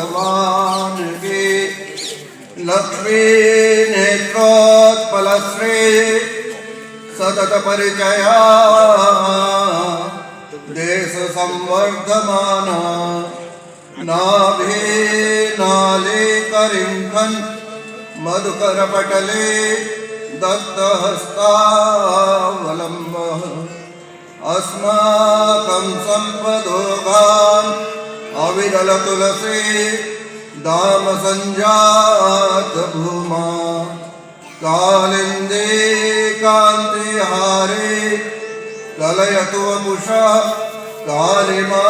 भगवान की लक्ष्मी नेत्रोत्पलश्री सतत परिचया देश संवर्धमाना नाभि नाले करिंखन मधुकर पटले दत्तहस्तावलंब अस्माकं संपदोगान् अविरल तुलसी दाम संजात भूमा कालिंदे कांति हारे कलयतु वपुषा कालिमा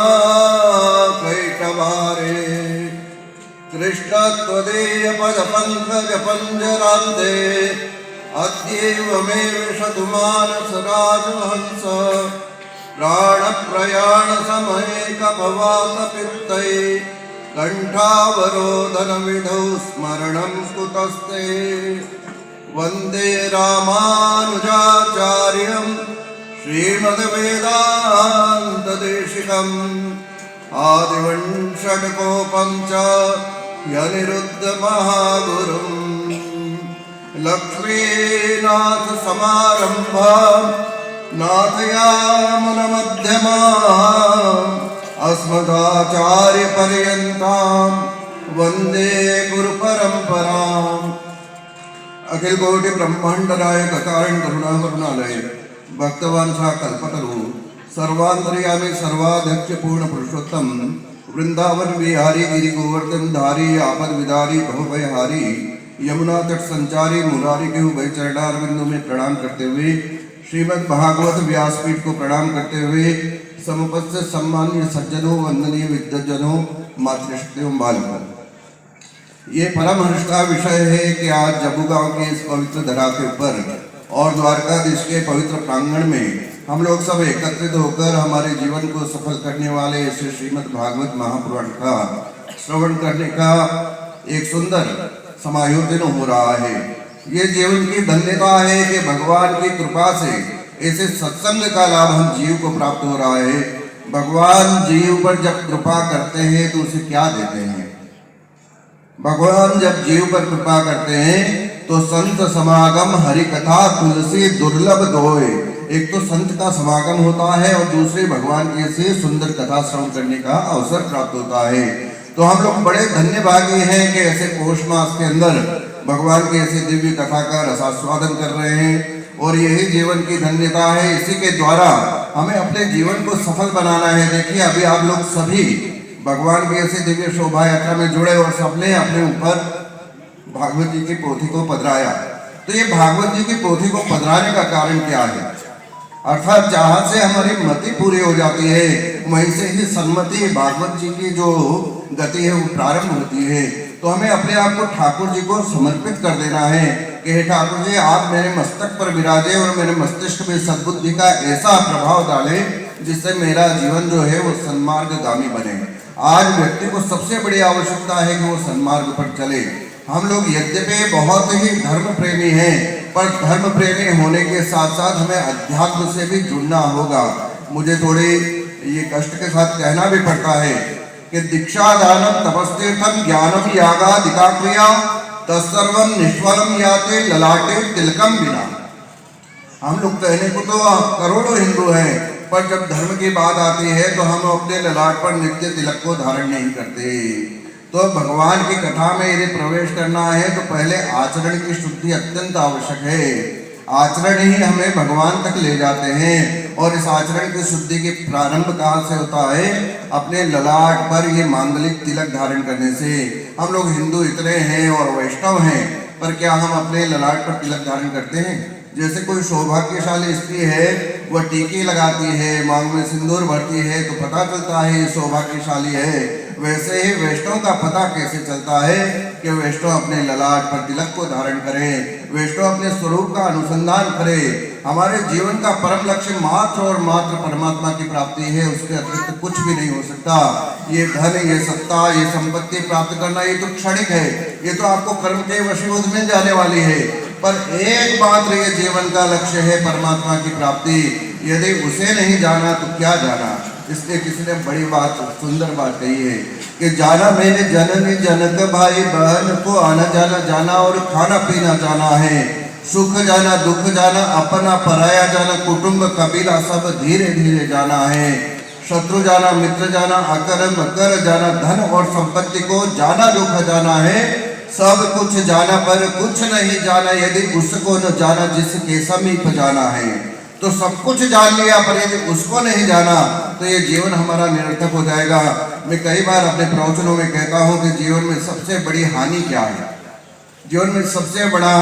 कैटभारे कृष्णत्वदीय पद पंकज पंजरान्ते अद्यैव मे विशतु मानस राजहंस प्राण प्रयाण समये कपवात पित्तै कंठावरोधन विधौ स्मरणं कुतस्ते वंदे रामानुजाचार्यं श्रीमद्वेदान्तदेशिकम् आदिवंशटकोपं च यनिरुद्ध महागुरुम् लक्ष्मीनाथ समारंभां नाथयामुनमध्यमाम् अस्मदाचार्यपर्यन्तां वन्दे गुरुपरम्पराम्। अखिल कोटि ब्रह्मांड नायक कारण करुणा करुणालय भक्तवांछा कल्पतरु सर्वांतर्यामी सर्वाध्यक्ष पूर्ण पुरुषोत्तम वृंदावन विहारी गिरि गोवर्धन धारी आपद विदारी भवभयहारी यमुना तट संचारी मुरारी के उभय चरणारविंदों में प्रणाम करते हुए श्रीमद् भागवत व्यासपीठ को प्रणाम करते हुए समुपस्थित सम्मान्य सज्जनों वंदनीय विद्वज्जनों मातृशक्तियों बालकों, ये परम हर्ष का विषय है कि आज जम्मू गांव के इस पवित्र धरा के ऊपर और द्वारकाधीश के पवित्र प्रांगण में हम लोग सब एकत्रित होकर हमारे जीवन को सफल करने वाले इस श्रीमद् भागवत महापुराण का श्रवण करने का एक सुंदर समायोजन हो रहा है। ये जीवन की धन्यता है कि भगवान की कृपा से ऐसे सत्संग का लाभ हम जीव को प्राप्त हो रहा है। भगवान जीव पर जब कृपा करते हैं तो उसे क्या देते हैं? भगवान जब जीव पर कृपा करते हैं तो संत समागम हरि कथा तुलसी दुर्लभ दोए। एक तो संत का समागम होता है और दूसरे भगवान के से सुंदर कथा श्रवण करने का अवसर प्राप्त होता है। तो हम लोग बड़े धन्यभागी हैं कि ऐसे पौष मास के अंदर भगवान की ऐसी दिव्य कथा का रसास्वादन कर रहे हैं और यही जीवन की धन्यता है। इसी के द्वारा हमें अपने जीवन को सफल बनाना है। देखिए अभी आप लोग सभी भगवान की ऐसी दिव्य शोभा यात्रा में जुड़े और सबने अपने ऊपर भागवत जी की पोथी को पधराया। तो ये भागवत जी की पोथी को पधराने का कारण क्या है? अर्थात जहाँ से हमारी मति पूरी हो जाती है वहीं से ही सन्मति भागवत जी की जो गति है वो प्रारंभ होती है। तो हमें अपने आप को ठाकुर जी को समर्पित कर देना है कि हे ठाकुर जी आप मेरे मस्तक पर विराजे और मेरे मस्तिष्क में सद्बुद्धि का ऐसा प्रभाव डाले जिससे मेरा जीवन जो है वो सन्मार्गगामी बने। आज व्यक्ति को सबसे बड़ी आवश्यकता है कि वो सन्मार्ग पर चले। हम लोग यद्यपि बहुत ही धर्म प्रेमी हैं पर धर्म प्रेमी होने के साथ साथ हमें अध्यात्म से भी जुड़ना होगा। मुझे थोड़े ये कष्ट के साथ कहना भी पड़ता है कि दीक्षा दानम तपस्तीर्थम ज्ञानम यागादिका क्रिया तत्सर्वम निष्फलम याते ललाटे तिलकम बिना। हम लोग कहने को तो करोड़ों हिंदू हैं पर जब धर्म की बात आती है तो हम अपने ललाट पर नित्य तिलक को धारण नहीं करते। तो भगवान की कथा में यदि प्रवेश करना है तो पहले आचरण की शुद्धि अत्यंत आवश्यक है। आचरण ही हमें भगवान तक ले जाते हैं और इस आचरण की शुद्धि की प्रारंभ कहाँ से होता है? अपने ललाट पर ये मांगलिक तिलक धारण करने से। हम लोग हिंदू इतने हैं और वैष्णव हैं पर क्या हम अपने ललाट पर तिलक धारण करते हैं? जैसे कोई सौभाग्यशाली स्त्री है वह टीकी लगाती है, मांग में सिंदूर भरती है तो पता चलता है ये सौभाग्यशाली है। वैसे ही वैष्णव का पता कैसे चलता है कि वैष्णव अपने ललाट पर तिलक को धारण करे, वैष्णव अपने स्वरूप का अनुसंधान करे। हमारे जीवन का परम लक्ष्य मात्र और मात्र परमात्मा की प्राप्ति है, उसके अतिरिक्त कुछ भी नहीं हो सकता। ये धन, ये सत्ता, ये संपत्ति प्राप्त करना ये तो क्षणिक है, ये तो आपको कर्म के वशीभूत मिल जाने वाली है। पर एकमात्र ये जीवन का लक्ष्य है परमात्मा की प्राप्ति। यदि उसे नहीं जाना तो क्या जाना। इसलिए किसी ने बड़ी बात, सुंदर बात कही है कि जाना मैंने जननी जनक भाई बहन को आना जाना जाना और खाना पीना जाना है। सुख जाना दुख जाना अपना पराया जाना कुटुंब कबीला सब धीरे धीरे जाना है। शत्रु जाना मित्र जाना अकर्म कर जाना धन और संपत्ति को जाना जो खजाना है। सब कुछ जाना पर कुछ नहीं जाना यदि उसको न जाना जिसके समीप जाना है। तो सब कुछ जान लिया पर यदि उसको नहीं जाना तो ये जीवन हमारा निरर्थक हो जाएगा। मैं कई बार अपने प्रवचनों में कहता हूँ कि जीवन में सबसे बड़ी हानि क्या है, जीवन में सबसे बड़ा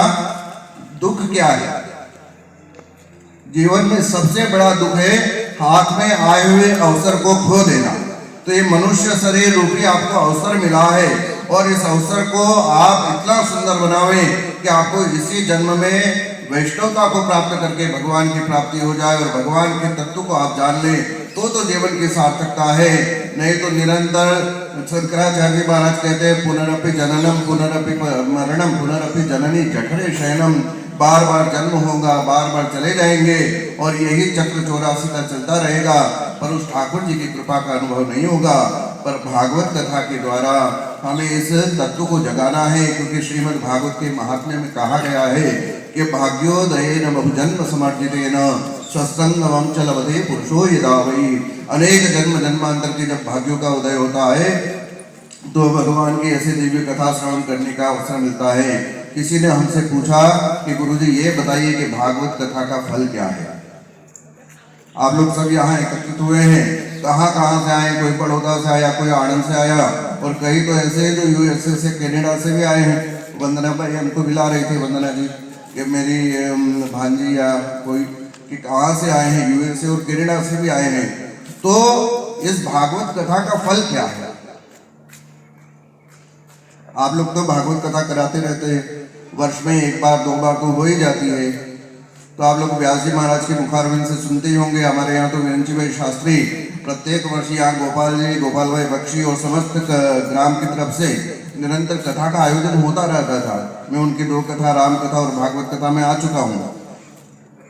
दुख क्या है। जीवन में सबसे बड़ा दुख है हाथ में आए हुए अवसर को खो देना। तो ये मनुष्य शरीर रूपी आपको अवसर मिला है और इस अवसर को आप इतना सुंदर बनावे कि आपको इसी जन्म में वैष्णवता को प्राप्त करके भगवान की प्राप्ति हो जाए और भगवान के तत्व को आप जान ले तो जीवन की सार्थकता है। नहीं तो निरंतर शंकराचार्य महाराज कहते हैं पुनरपि जननम पुनरपि मरणम पुनरपि जननी जठरे शयनम। बार बार जन्म होगा, बार बार चले जाएंगे और यही चक्र 84 का चलता रहेगा पर उस ठाकुर जी की कृपा का अनुभव नहीं होगा। पर भागवत कथा के द्वारा हमें इस तत्व को जगाना है क्योंकि श्रीमद् भागवत के महात्म्य में कहा गया है कि भाग्योदयेन बहुजन्म समर्जितेन सत्संगम च लभते पुरुषो यदा वै। अनेक जन्म जन्मांतर के जब भाग्यों का उदय होता है तो भगवान की ऐसे दिव्य कथा श्रवण करने का अवसर मिलता है। किसी ने हमसे पूछा कि गुरुजी ये बताइए कि भागवत कथा का फल क्या है। आप लोग सब यहाँ एकत्रित हुए हैं, कहाँ कहाँ से आए, कोई बड़ौदा से आया, कोई आनंद से आया और कई तो ऐसे हैं जो यूएसए से कनाडा से भी आए हैं। वंदना भाई हमको मिला रही थी, वंदना जी कि मेरी भांजी या कोई कि कहाँ से आए हैं, यूएसए और कनाडा से भी आए हैं। तो इस भागवत कथा का फल क्या है। आप लोग तो भागवत कथा कराते रहते हैं, वर्ष में एक बार दो बार तो हो ही जाती है। तो आप लोग व्यास जी महाराज के मुखारविंद से सुनते ही होंगे। हमारे यहाँ तो विरंची भाई शास्त्री प्रत्येक वर्ष यहाँ गोपाल जी, गोपाल भाई बख्शी और समस्त ग्राम की तरफ से निरंतर कथा का आयोजन होता रहता था। मैं उनकी 2 कथा राम कथा और भागवत कथा में आ चुका हूँ।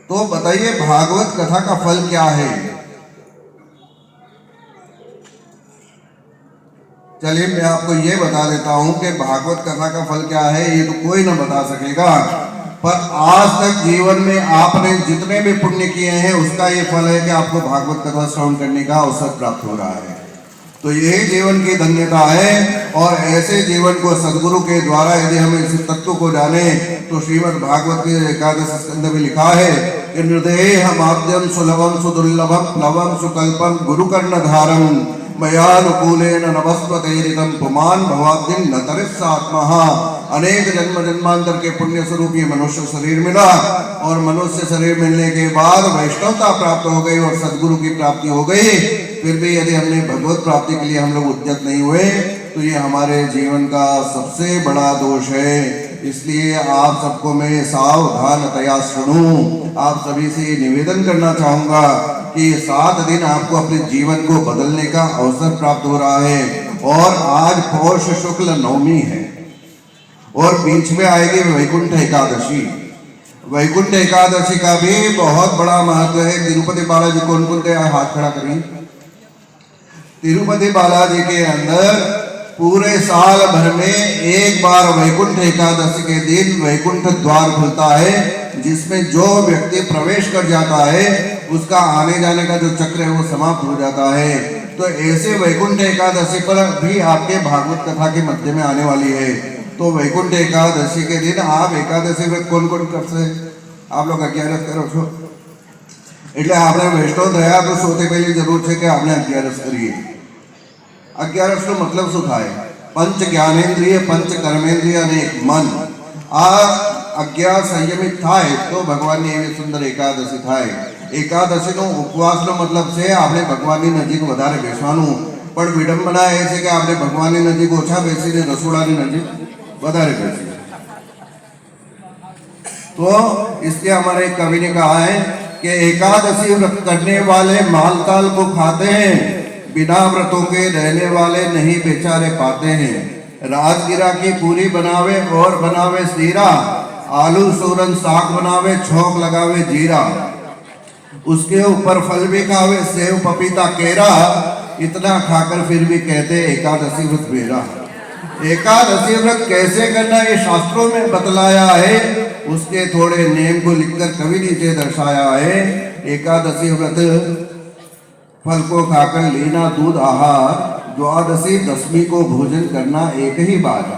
तो बताइए भागवत कथा का फल क्या है। चलिए मैं आपको ये बता देता हूं कि भागवत कथा का फल क्या है। ये तो कोई ना बता सकेगा पर आज तक जीवन में आपने जितने भी पुण्य किए हैं उसका ये फल है कि आपको भागवत कथा श्रवण करने का अवसर प्राप्त हो रहा है। तो यही जीवन की धन्यता है और ऐसे जीवन को सदगुरु के द्वारा यदि हम इस तत्व को जाने तो श्रीमद् भागवत के 11 स्कंद में लिखा है कि निर्देह माध्यम सुलभम सुदुर्लभम प्लवम सुकल्पम गुरुकर्ण धारम मयानुकूलेन नमस्वतेरितम पुमान भवाब्दिन न तरिस्सात्मः। अनेक जन्म जन्मांतर के पुण्य स्वरूप ये मनुष्य शरीर मिला और मनुष्य शरीर मिलने के बाद वैष्णवता प्राप्त हो गई और सदगुरु की प्राप्ति हो गई। फिर भी यदि हमने भगवत प्राप्ति के लिए हम लोग उद्यत नहीं हुए तो ये हमारे जीवन का सबसे बड़ा दोष है। इसलिए आप सबको मैं सावधानतया सुनूं, आप सभी से निवेदन करना चाहूंगा कि 7 दिन आपको अपने जीवन को बदलने का अवसर प्राप्त हो रहा है। और आज पौष शुक्ल नवमी है और बीच में आएगी वैकुंठ एकादशी। वैकुंठ एकादशी का भी बहुत बड़ा महत्व है। तिरुपति बालाजी कौन कौन गया हाथ खड़ा करिए। तिरुपति बालाजी के अंदर पूरे साल भर में एक बार वैकुंठ एकादशी के दिन वैकुंठ द्वार खुलता है जिसमें जो व्यक्ति प्रवेश कर जाता है उसका आने जाने का जो चक्र है वो समाप्त हो जाता है। तो ऐसे वैकुंठ एकादशी पर भी आपके भागवत कथा के मध्य में आने वाली है। तो वैकुंठ एकादशी के दिन आप एकादशी व्रत कौन कौन करते आप लोग 11 करो छो એટલે આપણે વૈષ્ણવ થયા તો સૌથી પહેલી જરૂર છે કે આપણે 11 કરીએ। 11 નો મતલબ શું થાય? पंच ज्ञानेन्द्रिय पंच कर्मेन्द्रिय અને એક મન આ 11 સંયમિત થાય તો ભગવાનની એવી સુંદર એકાદશી થાય। એકાદશીનો ઉપવાસનો મતલબ છે આપણે ભગવાનની નજીક વધારે બેસવાનું। પણ વિડંબના એ છે કે આપણે ભગવાનની નજીક ઓછા બેસીને રસોડાની નજીક વધારે બેસીએ। तो इसलिए हमारे एक कवि ने कहा है कि एकादशी व्रत करने वाले मालताल को खाते हैं, बिना व्रतों के रहने वाले नहीं बेचारे पाते हैं। राजगिरा की पूरी बनावे और बनावे सीरा, आलू सूरन साग बनावे छौंक लगावे जीरा। उसके ऊपर फल भी खावे सेव पपीता केरा, इतना खाकर फिर भी कहते एकादशी व्रत मेरा। एकादशी व्रत कैसे करना ये शास्त्रों में बतलाया है, उसके थोड़े नेम को लिखकर कवि नीचे दर्शाया है। एकादशी व्रत फल को खाकर लेना दूध आहार, द्वादशी दशमी को भोजन करना एक ही बार।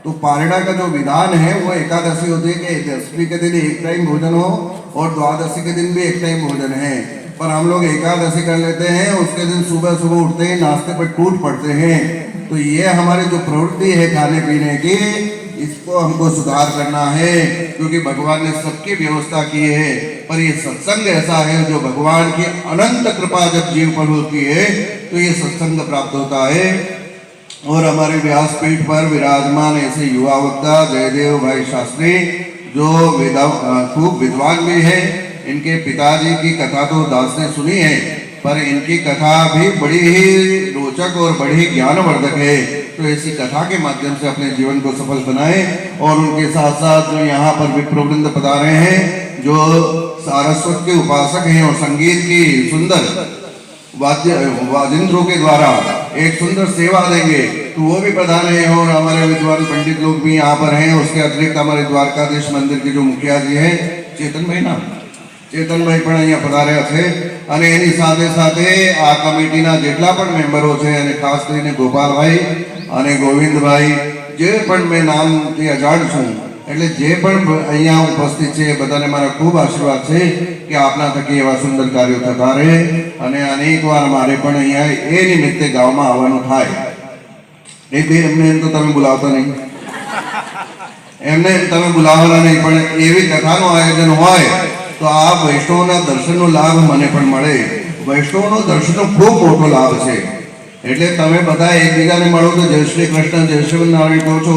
तो पारणा का जो विधान है वो एकादशी होती है कि दशमी के दिन एक टाइम भोजन हो और द्वादशी के दिन भी एक टाइम भोजन है। पर हम लोग एकादशी कर लेते हैं, उसके दिन सुबह सुबह उठते हैं, नाश्ते पर टूट पड़ते हैं। तो ये हमारी जो प्रवृत्ति है खाने पीने की, इसको हमको सुधार करना है, क्योंकि भगवान ने सबकी व्यवस्था की है। पर ये सत्संग ऐसा है जो भगवान की अनंत कृपा जब जीव पर होती है तो ये सत्संग प्राप्त होता है। और हमारे व्यासपीठ पर विराजमान ऐसे युवा वक्ता जयदेव भाई शास्त्री जो खूब विद्वान भी है। इनके पिताजी की कथा तो दास ने सुनी है, पर इनकी कथा भी बड़ी ही रोचक और बड़ी ज्ञानवर्धक है। तो ऐसी कथा के माध्यम से अपने जीवन को सफल बनाए। और उनके साथ साथ जो यहाँ पर विप्रवृंद पधारे हैं, जो सारस्वत के उपासक हैं और संगीत की सुंदर वाद्यंत्रों के द्वारा एक सुंदर सेवा देंगे, तो वो भी प्रधान है। और हमारे विद्वान पंडित लोग भी यहाँ पर हैं। उसके अतिरिक्त हमारे द्वारकाधीश मंदिर के जो मुखिया जी हैं, चेतन भाई ना, चेतन भाई પણ અહીંયા પધાર્યા છે। અને એની સાથે સાથે આ કમિટીના જેટલા પણ મેમ્બરો છે, અને ખાસ કરીને ગોપાલભાઈ અને ગોવિંદભાઈ, જે પણ મેં નામથી અજાણ છું, એટલે જે પણ અહીંયા ઉપસ્થિત છે એ બધાને મારા ખૂબ આશીર્વાદ છે કે આપના થકી એવા સુંદર કાર્યો થતા રહે। અને અનેકવાર મારે પણ અહીંયા એ નિમિત્તે ગામમાં આવવાનું થાય। એ બે એમને એમ તો તમે બોલાવતા નહીં, એમને તમે બોલાવવાના નહીં, પણ એવી કથાનું આયોજન હોય તો આ વૈષ્ણવના દર્શનનો લાભ મને પણ મળે। વૈષ્ણવનો દર્શનનો ખૂબ મોટો લાભ છે। એટલે તમે બધા એકબીજાને મળો તો જય શ્રી કૃષ્ણ જય શ્રી નારાયણ કહો છો,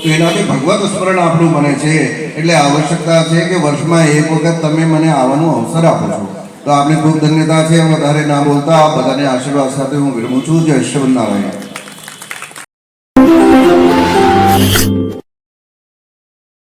તો એનાથી ભગવત સ્મરણ આપણું બને છે। એટલે આવશ્યકતા છે કે વર્ષમાં એક વખત તમે મને આવવાનો અવસર આપો છો, તો આપણે ખૂબ ધન્યતા છે। વધારે ના બોલતા આ બધાને આશીર્વાદ સાથે હું વિરમું છું। જય શ્રી નારાયણ।